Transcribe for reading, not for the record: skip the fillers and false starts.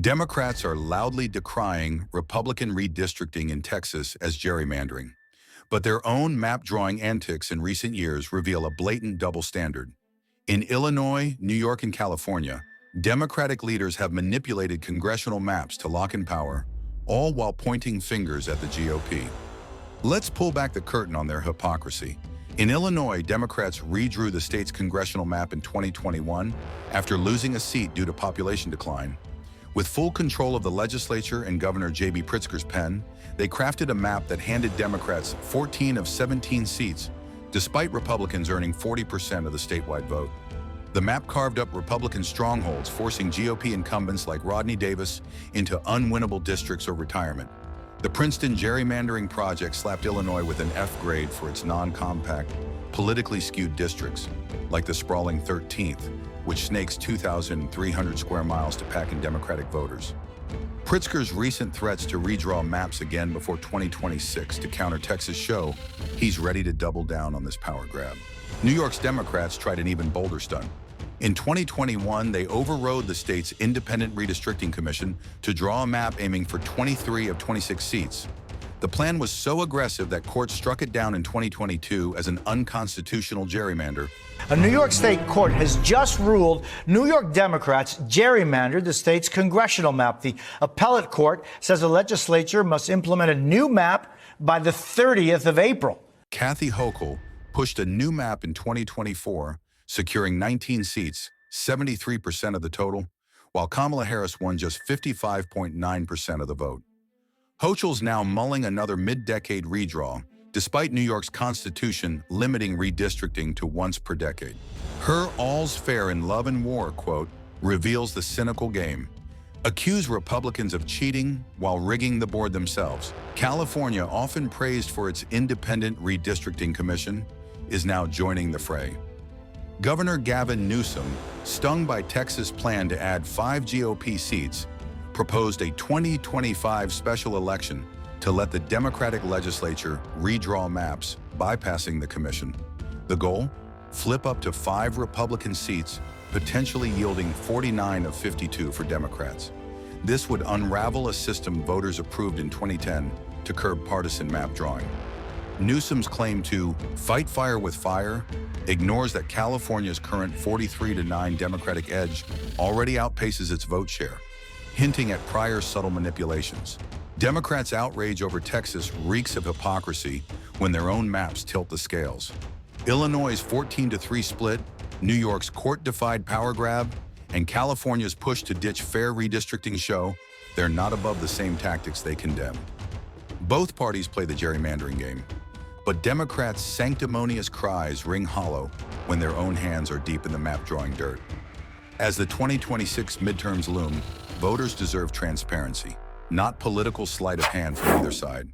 Democrats are loudly decrying Republican redistricting in Texas as gerrymandering, but their own map-drawing antics in recent years reveal a blatant double standard. In Illinois, New York, and California, Democratic leaders have manipulated congressional maps to lock in power, all while pointing fingers at the GOP. Let's pull back the curtain on their hypocrisy. In Illinois, Democrats redrew the state's congressional map in 2021 after losing a seat due to population decline. With full control of the legislature and Governor J.B. Pritzker's pen, they crafted a map that handed Democrats 14 of 17 seats, despite Republicans earning 40% of the statewide vote. The map carved up Republican strongholds, forcing GOP incumbents like Rodney Davis into unwinnable districts or retirement. The Princeton gerrymandering project slapped Illinois with an F grade for its non-compact, politically skewed districts, like the sprawling 13th, which snakes 2,300 square miles to pack in Democratic voters. Pritzker's recent threats to redraw maps again before 2026 to counter Texas show he's ready to double down on this power grab. New York's Democrats tried an even bolder stunt. In 2021, they overrode the state's independent redistricting commission to draw a map aiming for 23 of 26 seats. The plan was so aggressive that courts struck it down in 2022 as an unconstitutional gerrymander. A New York State court has just ruled New York Democrats gerrymandered the state's congressional map. The appellate court says the legislature must implement a new map by the 30th of April. Kathy Hochul pushed a new map in 2024, securing 19 seats, 73% of the total, while Kamala Harris won just 55.9% of the vote. Hochul's now mulling another mid-decade redraw, despite New York's constitution limiting redistricting to once per decade. Her "all's fair in love and war" quote reveals the cynical game. Accuse Republicans of cheating while rigging the board themselves. California, often praised for its independent redistricting commission, is now joining the fray. Governor Gavin Newsom, stung by Texas' plan to add 5 GOP seats, proposed a 2025 special election to let the Democratic legislature redraw maps, bypassing the commission. The goal? Flip up to 5 Republican seats, potentially yielding 49 of 52 for Democrats. This would unravel a system voters approved in 2010 to curb partisan map drawing. Newsom's claim to fight fire with fire ignores that California's current 43-9 Democratic edge already outpaces its vote share, hinting at prior subtle manipulations. Democrats' outrage over Texas reeks of hypocrisy when their own maps tilt the scales. Illinois' 14-3 split, New York's court-defied power grab, and California's push to ditch fair redistricting show they're not above the same tactics they condemn. Both parties play the gerrymandering game, but Democrats' sanctimonious cries ring hollow when their own hands are deep in the map-drawing dirt. As the 2026 midterms loom, voters deserve transparency, not political sleight of hand from either side.